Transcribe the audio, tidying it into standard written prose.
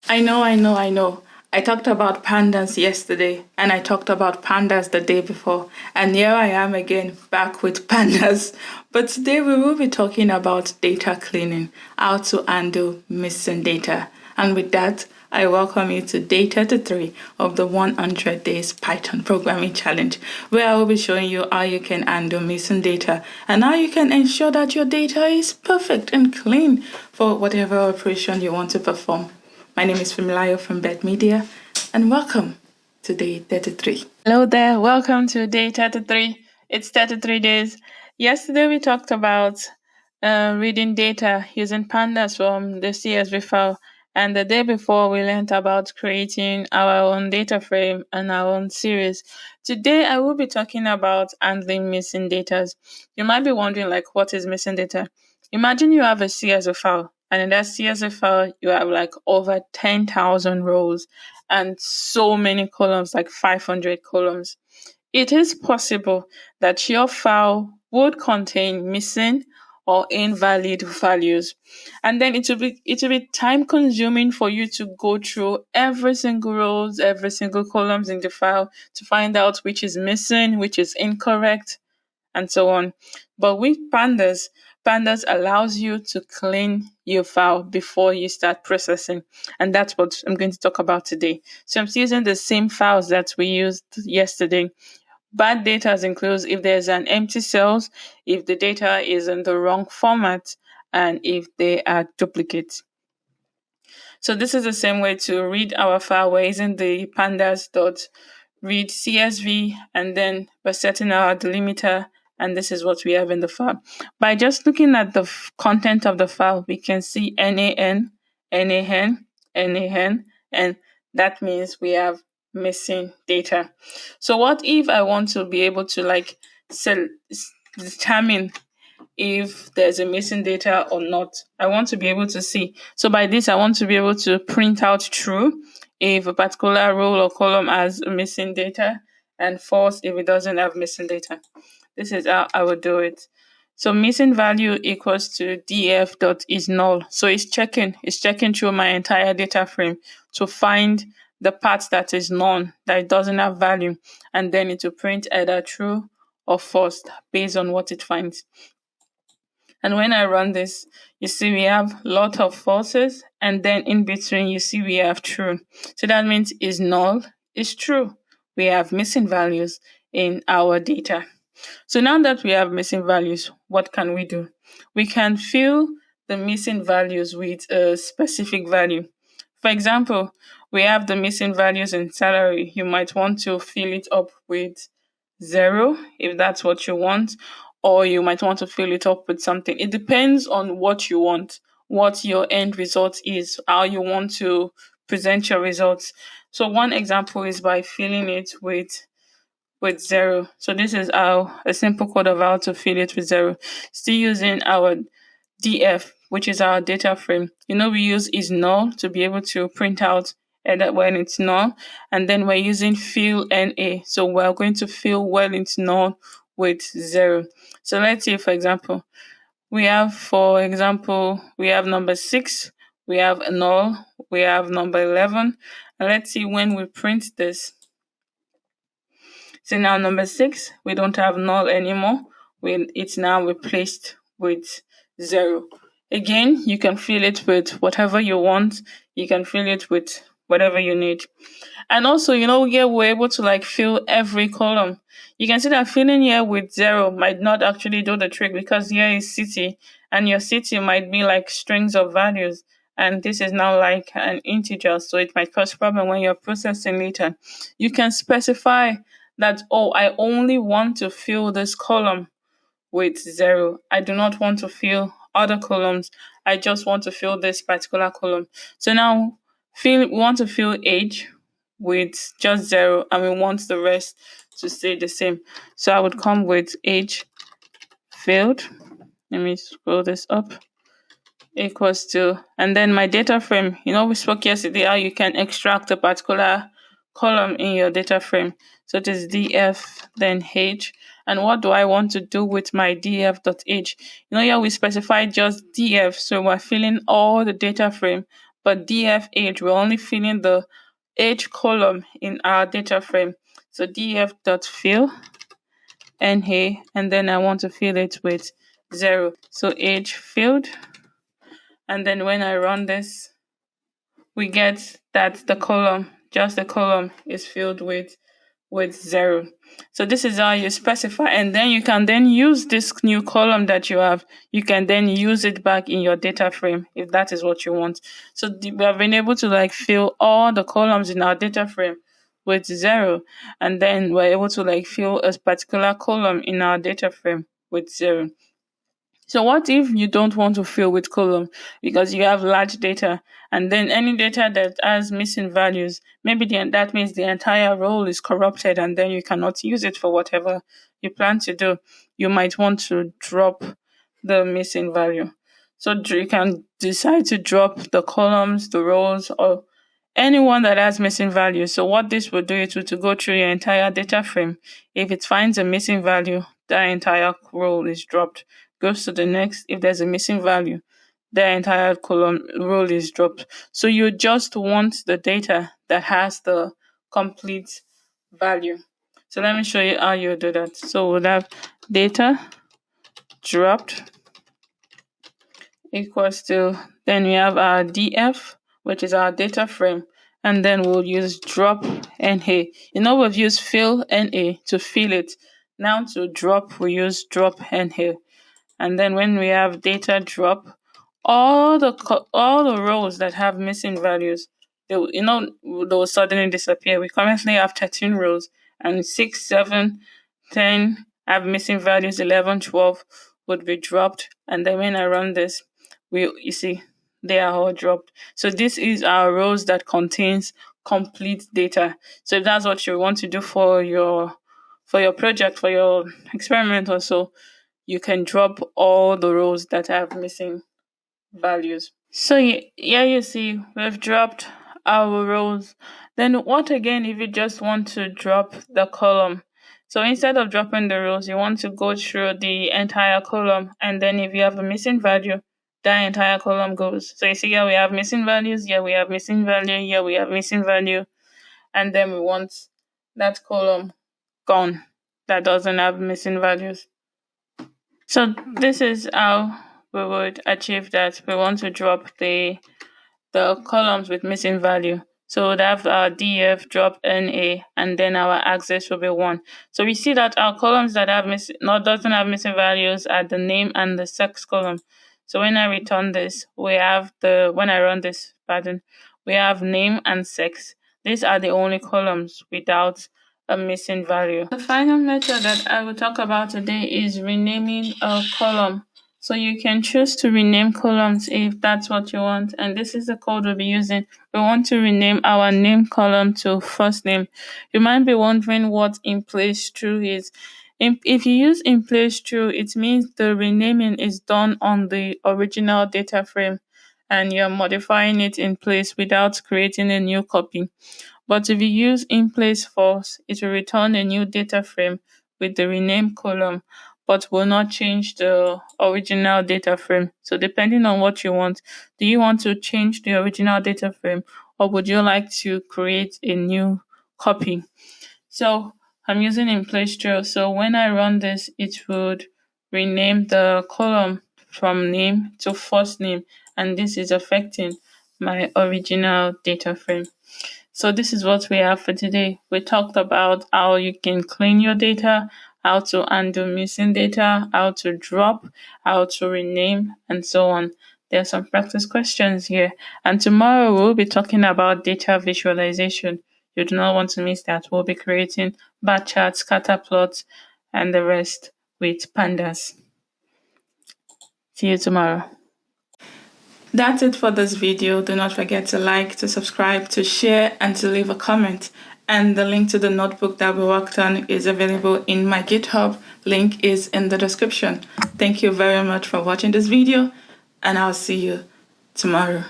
I know. I talked about pandas yesterday and I talked about pandas the day before. And here I am again back with pandas. But today we will be talking about data cleaning, how to handle missing data. And with that, I welcome you to day 33 of the 100 Days Python Programming Challenge, where I will be showing you how you can handle missing data and how you can ensure that your data is perfect and clean for whatever operation you want to perform. My name is Fimilayo from Beth Media, and welcome to day 33. Hello there, welcome to day 33. It's 33 days. Yesterday we talked about reading data using pandas from the CSV file, and the day before we learned about creating our own data frame and our own series. Today I will be talking about handling missing data. You might be wondering, like, what is missing data? Imagine you have a CSV file, and in that CSV file, you have like over 10,000 rows and so many columns, like 500 columns. It is possible that your file would contain missing or invalid values. And then it will be time consuming for you to go through every single rows, every single columns in the file to find out which is missing, which is incorrect, and so on. But with Pandas allows you to clean your file before you start processing. And that's what I'm going to talk about today. So I'm using the same files that we used yesterday. Bad data includes if there's an empty cells, if the data is in the wrong format, and if they are duplicates. So this is the same way to read our file. We're using the pandas.read CSV, and then we're setting our delimiter, and this is what we have in the file. By just looking at the content of the file, we can see NaN, NaN, NaN, and that means we have missing data. So what if I want to be able to determine if there's a missing data or not? I want to be able to see. So by this, I want to be able to print out true if a particular row or column has missing data, and false if it doesn't have missing data. This is how I would do it. So missing value equals to df dot is null. So it's checking through my entire data frame to find the part that is none, that it doesn't have value, and then it will print either true or false based on what it finds. And when I run this, you see we have lot of falses, and then in between you see we have true. So that means is null, is true. We have missing values in our data. So now that we have missing values, what can we do? We can fill the missing values with a specific value. For example, we have the missing values in salary. You might want to fill it up with 0 if that's what you want, or you might want to fill it up with something. It depends on what you want, what your end result is, how you want to present your results. So one example is by filling it with 0. So this is how a simple code of how to fill it with 0. Still using our df, which is our data frame. We use is null to be able to print out that when it's null, and then we're using fill na. So we're going to fill when it's null with 0. So let's say, for example, we have number 6, we have null, we have number 11, and let's see when we print this. So now number 6, we don't have null anymore. It's now replaced with 0. Again, you can fill it with whatever you want. You can fill it with whatever you need. And also, here we're able to fill every column. You can see that filling here with 0 might not actually do the trick, because here is city, and your city might be like strings of values. And this is now like an integer, so it might cause problem when you're processing later. You can specify that, I only want to fill this column with 0. I do not want to fill other columns. I just want to fill this particular column. So now we want to fill age with just 0, and we want the rest to stay the same. So I would come with age filled. Let me scroll this up. Equals to, and then my data frame. We spoke yesterday how you can extract a particular column in your data frame. So it is df, then age. And what do I want to do with my df.age? Here we specify just df, so we're filling all the data frame, but df age, we're only filling the age column in our data frame. So df.fill NA, and then I want to fill it with 0. So age filled, and then when I run this, we get that the column, just the column, is filled with 0. So this is how you specify, and then you can then use this new column that you have. You can then use it back in your data frame if that is what you want. So we have been able to like fill all the columns in our data frame with 0, and then we're able to like fill a particular column in our data frame with 0. So what if you don't want to fill with column because you have large data, and then any data that has missing values, maybe that means the entire row is corrupted and then you cannot use it for whatever you plan to do. You might want to drop the missing value. So you can decide to drop the columns, the rows, or anyone that has missing values. So what this will do is to go through your entire data frame. If it finds a missing value, that entire row is dropped. Goes to the next. If there's a missing value, the entire column row is dropped. So you just want the data that has the complete value. So let me show you how you do that. So we'll have data dropped equals to, then we have our df, which is our data frame, and then we'll use drop NA. We've used fill NA to fill it. Now to drop, we use drop NA. And then when we have data drop, all the rows that have missing values, they will suddenly disappear. We currently have 13 rows, and 6, 7, 10 have missing values. 11, 12 would be dropped. And then when I run this, you see they are all dropped. So this is our rows that contains complete data. So if that's what you want to do for your project, for your experiment or so, you can drop all the rows that have missing values. So here you see we've dropped our rows. Then what again if you just want to drop the column? So instead of dropping the rows, you want to go through the entire column, and then if you have a missing value, that entire column goes. So you see here we have missing values, here we have missing value, here we have missing value, and then we want that column gone that doesn't have missing values. So this is how we would achieve that. We want to drop the columns with missing value. So we'd have our df drop NA, and then our axis will be 1. So we see that our columns that doesn't have missing values are the name and the sex column. So when I return this, when I run this, we have name and sex. These are the only columns without a missing value. The final method that I will talk about today is renaming a column. So you can choose to rename columns if that's what you want, and this is the code we'll be using. We want to rename our name column to first name. You might be wondering what in place true is. If you use in place true, it means the renaming is done on the original data frame and you're modifying it in place without creating a new copy. But if you use in place false, it will return a new data frame with the rename column, but will not change the original data frame. So depending on what you want, do you want to change the original data frame, or would you like to create a new copy? So I'm using in place true. So when I run this, it would rename the column from name to first name, and this is affecting my original data frame. So this is what we have for today. We talked about how you can clean your data, how to undo missing data, how to drop, how to rename, and so on. There are some practice questions here. And tomorrow we'll be talking about data visualization. You do not want to miss that. We'll be creating bar charts, scatter plots, and the rest with Pandas. See you tomorrow. That's it for this video. Do not forget to like, to subscribe, to share, and to leave a comment. And the link to the notebook that we worked on is available in my GitHub. Link is in the description. Thank you very much for watching this video, and I'll see you tomorrow.